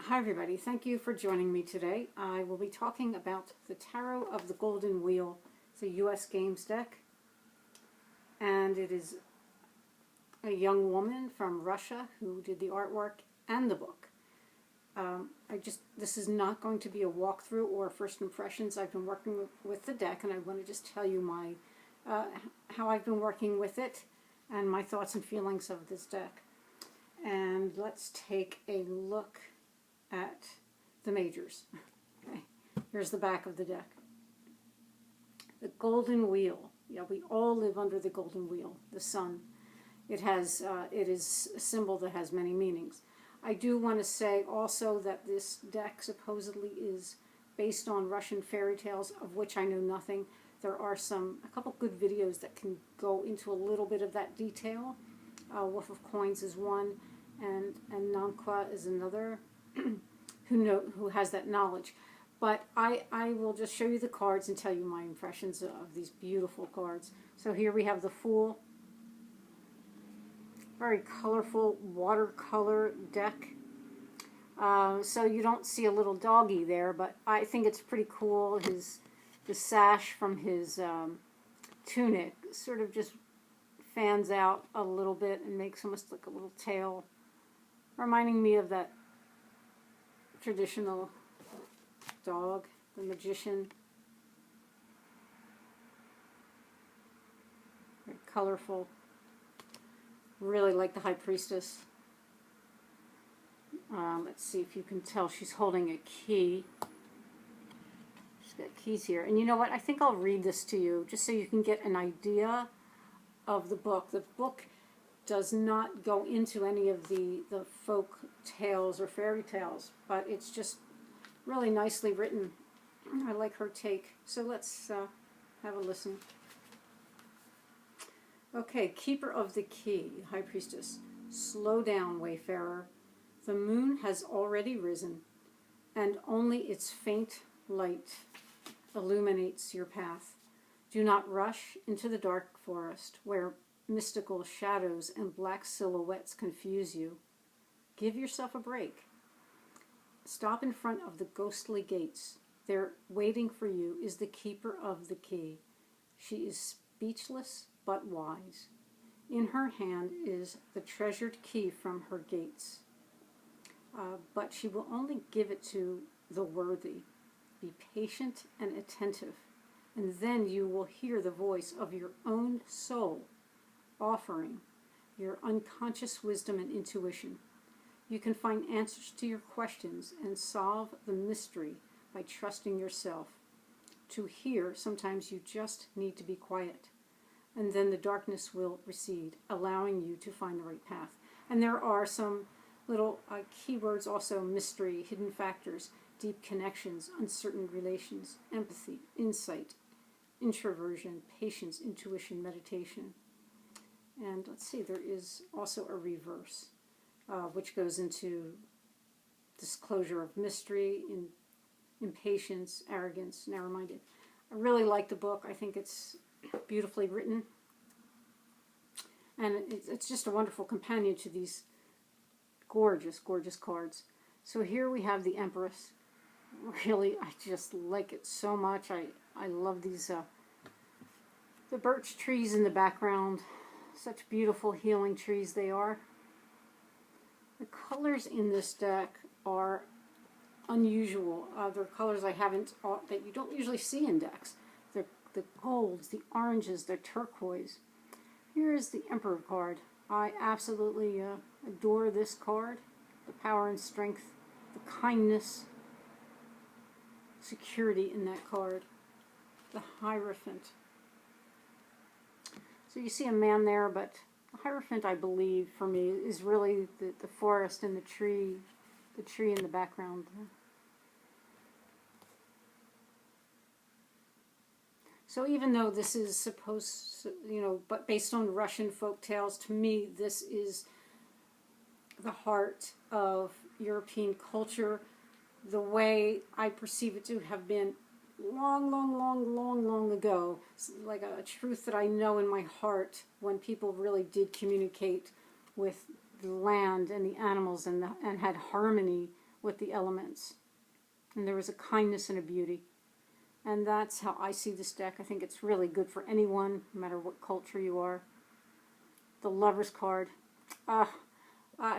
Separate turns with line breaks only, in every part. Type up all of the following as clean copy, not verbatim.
Hi everybody, thank you for joining me today. I will be talking about the Tarot of the Golden Wheel. It's a US Games deck, and it is a young woman from Russia who did the artwork and the book. This is not going to be a walkthrough or first impressions. I've been working with the deck, and I want to just tell you my how I've been working with it and my thoughts and feelings of this deck. And let's take a look at the majors. Okay, here's the back of the deck. The golden wheel. Yeah, we all live under the golden wheel, the sun. It is a symbol that has many meanings. I do want to say also that this deck supposedly is based on Russian fairy tales, of which I know nothing. There are a couple good videos that can go into a little bit of that detail. Wolf of Coins is one, and Nankwa is another. who has that knowledge. But I will just show you the cards and tell you my impressions of these beautiful cards. So here we have the Fool. Very colorful watercolor deck. So you don't see a little doggy there, but I think it's pretty cool. The sash from his tunic sort of just fans out a little bit and makes almost like a little tail, reminding me of that traditional dog, the magician. Very colorful. Really like the High Priestess. Let's see if you can tell she's holding a key. She's got keys here. And you know what? I think I'll read this to you just so you can get an idea of the book. The book does not go into any of the folk tales or fairy tales, but it's just really nicely written. I like her take. So let's have a listen. Okay, Keeper of the Key, High Priestess. Slow down, Wayfarer. The moon has already risen, and only its faint light illuminates your path. Do not rush into the dark forest, where mystical shadows and black silhouettes confuse you. Give yourself a break. Stop in front of the ghostly gates. There, waiting for you, is the Keeper of the Key. She is speechless but wise. In her hand is the treasured key from her gates. But she will only give it to the worthy. Be patient and attentive, and then you will hear the voice of your own soul offering your unconscious wisdom and intuition. You can find answers to your questions and solve the mystery by trusting yourself. To hear, sometimes you just need to be quiet, and then the darkness will recede, allowing you to find the right path. And there are some little keywords also: mystery, hidden factors, deep connections, uncertain relations, empathy, insight, introversion, patience, intuition, meditation. And let's see, there is also a reverse, which goes into disclosure of mystery, impatience, arrogance, narrow-minded. I really like the book. I think it's beautifully written. And it's just a wonderful companion to these gorgeous, gorgeous cards. So here we have the Empress. Really, I just like it so much. I love these, the birch trees in the background. Such beautiful healing trees they are. The colors in this deck are unusual. They're colors that you don't usually see in decks. They're the golds, the oranges, the turquoise. Here is the Emperor card. I absolutely adore this card. The power and strength, the kindness, security in that card. The Hierophant. So you see a man there, but the Hierophant, I believe, for me, is really the forest and the tree in the background. So even though this is supposed, but based on Russian folk tales, to me this is the heart of European culture, the way I perceive it to have been long ago. It's like a truth that I know in my heart when people really did communicate with the land and the animals and had harmony with the elements. And there was a kindness and a beauty. And that's how I see this deck. I think it's really good for anyone, no matter what culture you are. The Lover's card. I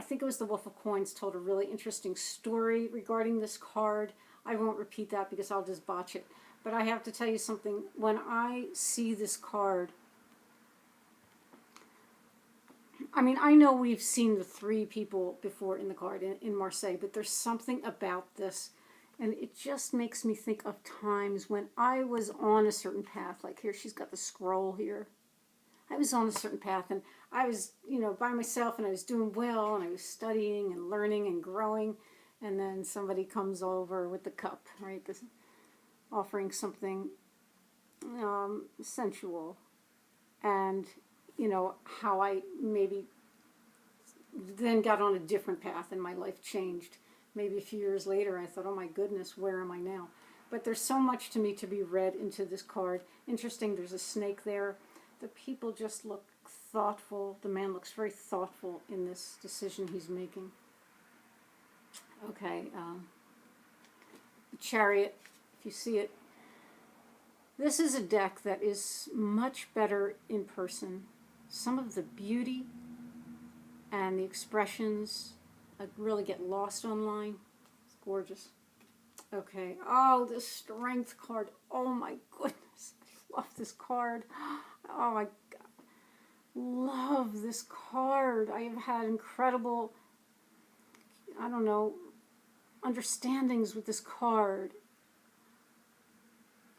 think it was the Wolf of Coins told a really interesting story regarding this card. I won't repeat that because I'll just botch it. But I have to tell you something. When I see this card, I mean, I know we've seen the 3 people before in the card in Marseille, but there's something about this, and it just makes me think of times when I was on a certain path. Like here, she's got the scroll here. I was on a certain path, and I was, by myself, and I was doing well, and I was studying and learning and growing, and then somebody comes over with the cup, right? This, offering something sensual, and how I maybe then got on a different path and my life changed. Maybe a few years later I thought, oh my goodness, where am I now? But there's so much to me to be read into this card. Interesting, there's a snake there. The people just look thoughtful. The man looks very thoughtful in this decision he's making. Okay, the Chariot, if you see it. This is a deck that is much better in person. Some of the beauty and the expressions really get lost online. It's gorgeous. Okay. Oh, the Strength card. Oh my goodness. I love this card. Oh my God. Love this card. I have had incredible, understandings with this card.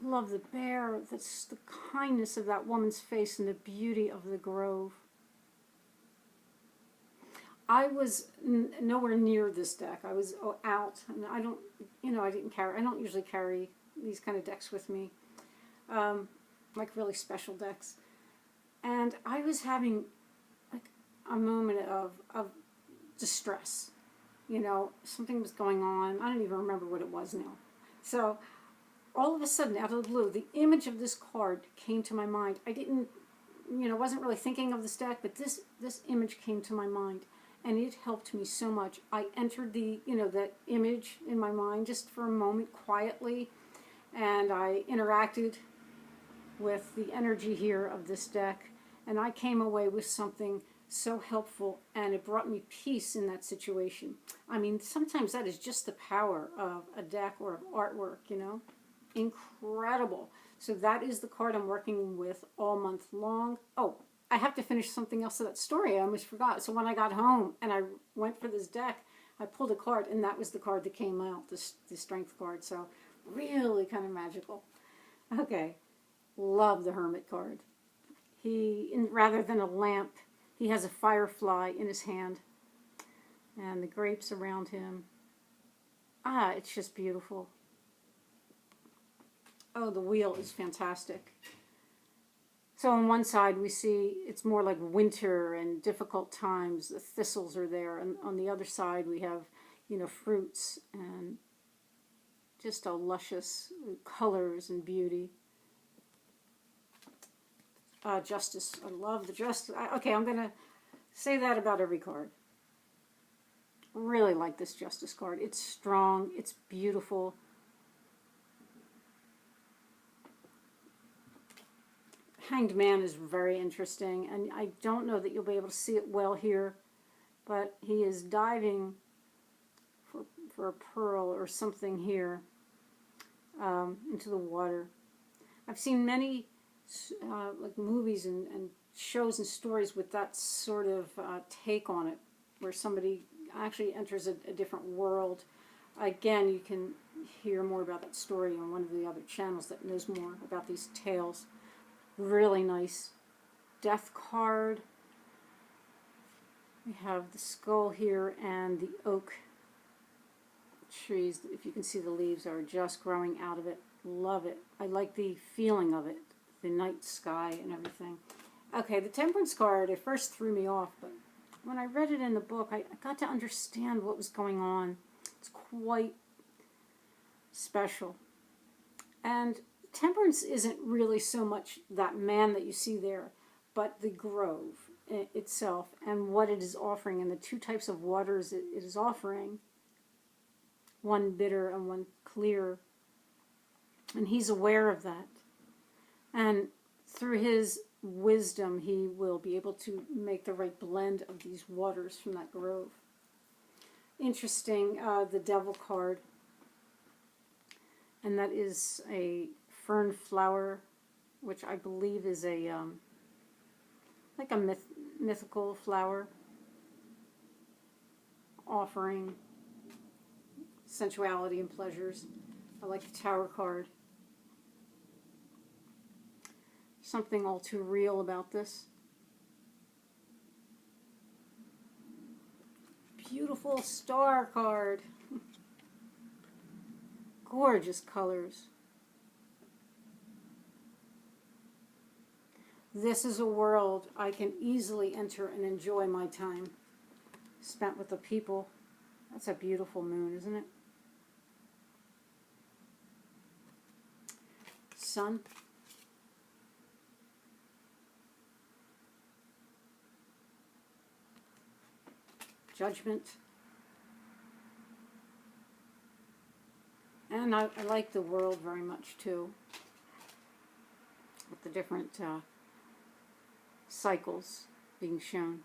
Love the bear. That's the kindness of that woman's face and the beauty of the grove. I was nowhere near this deck. I was out, and I don't usually carry these kind of decks with me, like really special decks. And I was having like a moment of distress. Something was going on. I don't even remember what it was now. So all of a sudden, out of the blue, the image of this card came to my mind. I didn't, wasn't really thinking of this deck, but this image came to my mind, and it helped me so much. I entered that image in my mind just for a moment quietly, and I interacted with the energy here of this deck, and I came away with something so helpful, and it brought me peace in that situation. I mean, sometimes that is just the power of a deck or of artwork, Incredible. So that is the card I'm working with all month long. Oh, I have to finish something else of that story. I almost forgot. So when I got home and I went for this deck, I pulled a card, and that was the card that came out, the Strength card. So really kind of magical. Okay. Love the Hermit card. Rather than a lamp, he has a firefly in his hand, and the grapes around him. It's just beautiful. Oh, the wheel is fantastic. So on one side we see it's more like winter and difficult times. The thistles are there, and on the other side we have, fruits and just a luscious colors and beauty. Justice. I love the Justice. Okay, I'm going to say that about every card. Really like this Justice card. It's strong. It's beautiful. Hanged Man is very interesting, and I don't know that you'll be able to see it well here, but he is diving for a pearl or something here into the water. I've seen many like movies and shows and stories with that sort of take on it, where somebody actually enters a different world. Again, you can hear more about that story on one of the other channels that knows more about these tales. Really nice Death card. We have the skull here and the oak trees. If you can see, the leaves are just growing out of it. Love it. I like the feeling of it, the night sky and everything. Okay, the Temperance card, it first threw me off, but when I read it in the book, I got to understand what was going on. It's quite special. And Temperance isn't really so much that man that you see there, but the grove itself and what it is offering, and the 2 types of waters it is offering. one bitter and one clear. And he's aware of that. And through his wisdom, he will be able to make the right blend of these waters from that grove. Interesting, the Devil card. And that is a fern flower, which I believe is a like a mythical flower, offering sensuality and pleasures. I like the Tower card. Something all too real about this. Beautiful Star card. Gorgeous colors. This is a world I can easily enter and enjoy my time spent with the people. That's a beautiful moon, isn't it? Sun. Judgment. And I like the world very much too, with the different cycles being shown.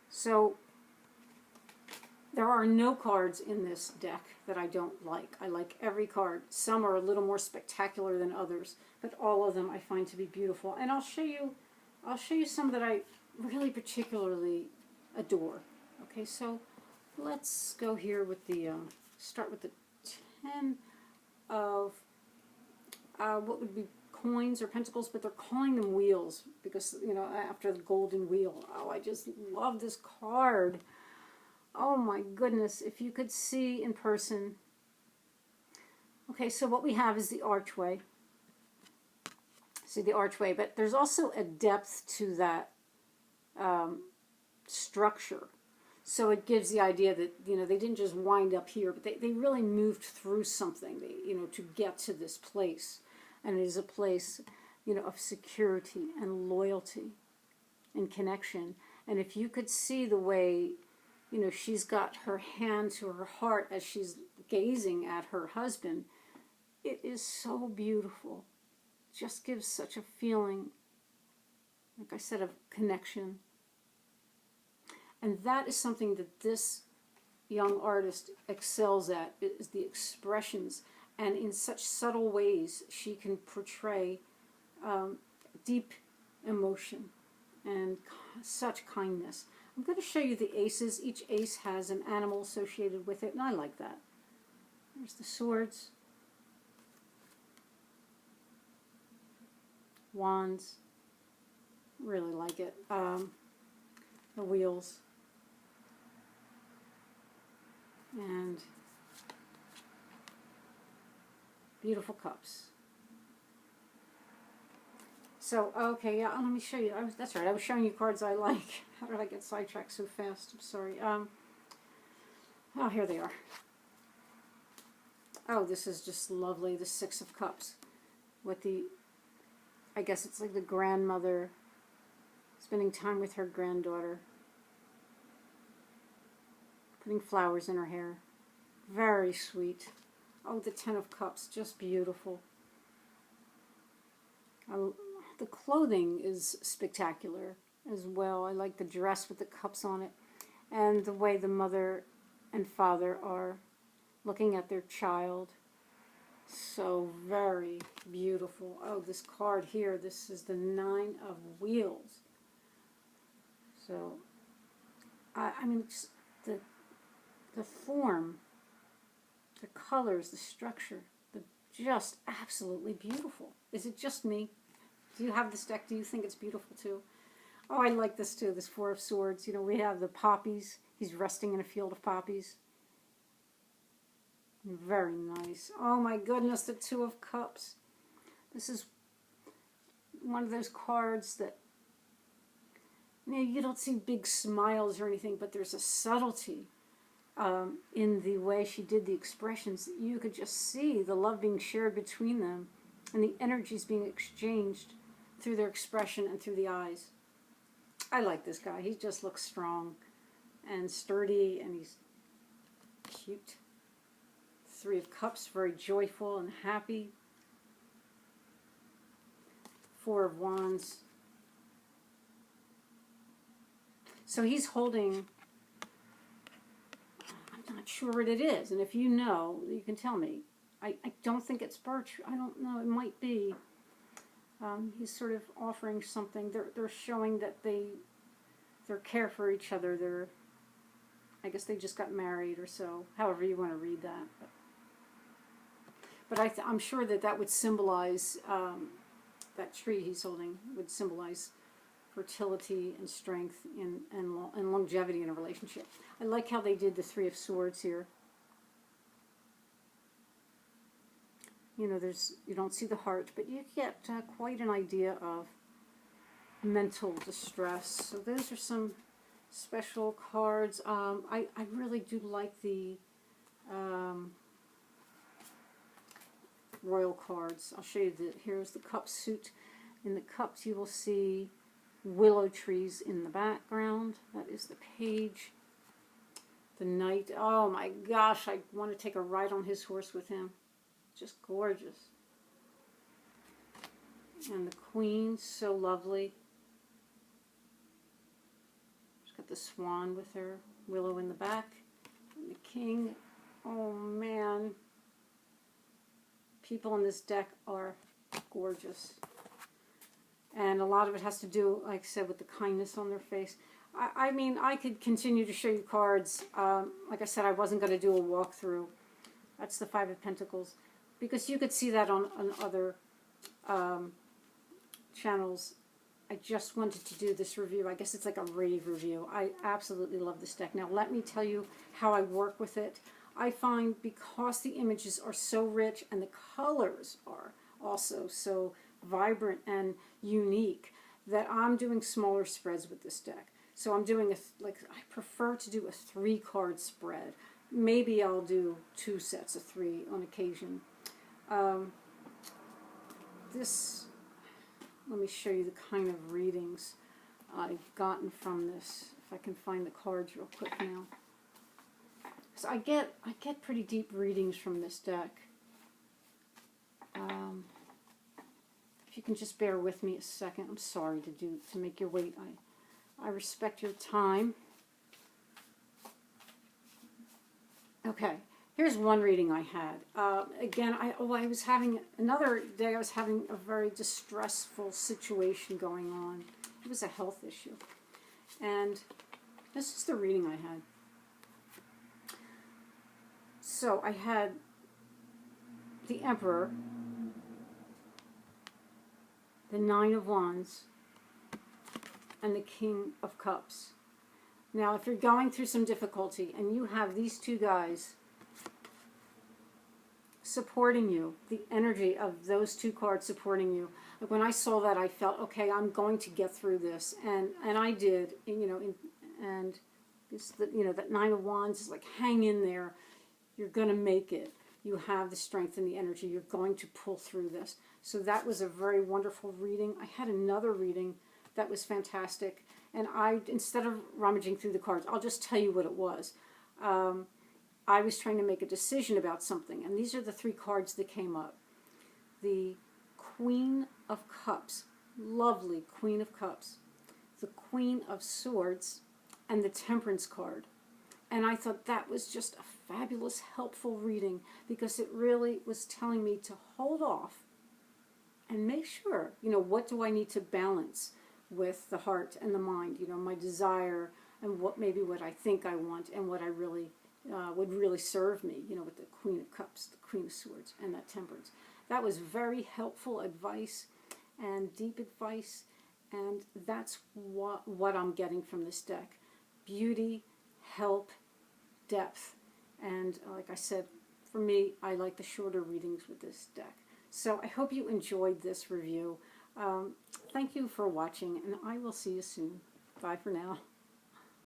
So there are no cards in this deck that I don't like. I like every card. Some are a little more spectacular than others, but all of them I find to be beautiful. And I'll show you some that I really particularly adore. Okay, so let's go here with the start with the 10 of what would be coins or pentacles, but they're calling them wheels because, you know, after the golden wheel. Oh, I just love this card. Oh my goodness, if you could see in person. Okay, so what we have is the archway. See the archway, but there's also a depth to that structure. So it gives the idea that, you know, they didn't just wind up here, but they really moved through something, you know, to get to this place. And it is a place, you know, of security and loyalty and connection. And if you could see the way, you know, she's got her hand to her heart as she's gazing at her husband, it is so beautiful. It just gives such a feeling, like I said, of connection. And that is something that this young artist excels at, is the expressions. And in such subtle ways, she can portray deep emotion and such kindness. I'm going to show you the aces. Each ace has an animal associated with it, and I like that. There's the swords. Wands. Really like it. The wheels. And beautiful cups. So, okay, yeah, let me show you. That's right, I was showing you cards I like. How did I get sidetracked so fast? I'm sorry. Oh, here they are. Oh, this is just lovely. The Six of Cups. With the, I guess it's like the grandmother spending time with her granddaughter. Putting flowers in her hair. Very sweet. Oh, the Ten of Cups, just beautiful. The clothing is spectacular as well. I like the dress with the cups on it. And the way the mother and father are looking at their child. So very beautiful. Oh, this card here, this is the Nine of Wheels. So, I mean, the form, the colors, the structure, just absolutely beautiful. Is it just me? Do you have this deck? Do you think it's beautiful too? Oh, I like this too, this Four of Swords. You know, we have the poppies. He's resting in a field of poppies. Very nice. Oh my goodness, the Two of Cups. This is one of those cards that, you know, you don't see big smiles or anything, but there's a subtlety in the way she did the expressions. You could just see the love being shared between them and the energies being exchanged through their expression and through the eyes. I like this guy. He just looks strong and sturdy, and he's cute. Three of Cups, very joyful and happy. Four of Wands. So he's holding, I'm not sure what it is, and if you know, you can tell me. I don't think it's birch. I don't know. It might be. He's sort of offering something. They're showing that they're care for each other. I guess they just got married or so. However you want to read that. But I'm sure that would symbolize, that tree he's holding would symbolize fertility and strength and longevity in a relationship. I like how they did the Three of Swords here. You know, you don't see the heart, but you get quite an idea of mental distress. So those are some special cards. I really do like the royal cards. I'll show you here's the cup suit. In the cups you will see willow trees in the background. That is the page. The knight. Oh my gosh, I want to take a ride on his horse with him. Just gorgeous. And the queen, so lovely. She's got the swan with her, willow in the back. And the king, oh man. People in this deck are gorgeous. And a lot of it has to do, like I said, with the kindness on their face. I mean, I could continue to show you cards. Like I said, I wasn't going to do a walkthrough. That's the Five of Pentacles. Because you could see that on other channels. I just wanted to do this review. I guess it's like a rave review. I absolutely love this deck. Now, let me tell you how I work with it. I find because the images are so rich and the colors are also so vibrant and unique that I'm doing smaller spreads with this deck. So I'm doing I prefer to do a 3-card spread. Maybe I'll do 2 sets of 3 on occasion. Let me show you the kind of readings I've gotten from this. If I can find the cards real quick now. So I get pretty deep readings from this deck. If you can just bear with me a second. I'm sorry to make you wait. I respect your time. Okay. Here's one reading I had. Again, I was having, another day I was having a very distressful situation going on. It was a health issue. And this is the reading I had. So I had the Emperor, the Nine of Wands, and the King of Cups. Now, if you're going through some difficulty and you have these two guys supporting you, the energy of those two cards supporting you. Like when I saw that, I felt, okay, I'm going to get through this, and I did. And this, that Nine of Wands is like, hang in there. You're going to make it. You have the strength and the energy. You're going to pull through this. So that was a very wonderful reading. I had another reading that was fantastic, and instead of rummaging through the cards, I'll just tell you what it was. I was trying to make a decision about something, and these are the 3 cards that came up. The Queen of Cups, lovely Queen of Cups, the Queen of Swords, and the Temperance card. And I thought that was just a fabulous, helpful reading, because it really was telling me to hold off and make sure, what do I need to balance with the heart and the mind, my desire and what I think I want and what I really would really serve me, with the Queen of Cups, the Queen of Swords, and that Temperance. That was very helpful advice and deep advice, and that's what I'm getting from this deck. Beauty, help, depth, and like I said, for me, I like the shorter readings with this deck. So I hope you enjoyed this review. Thank you for watching, and I will see you soon. Bye for now.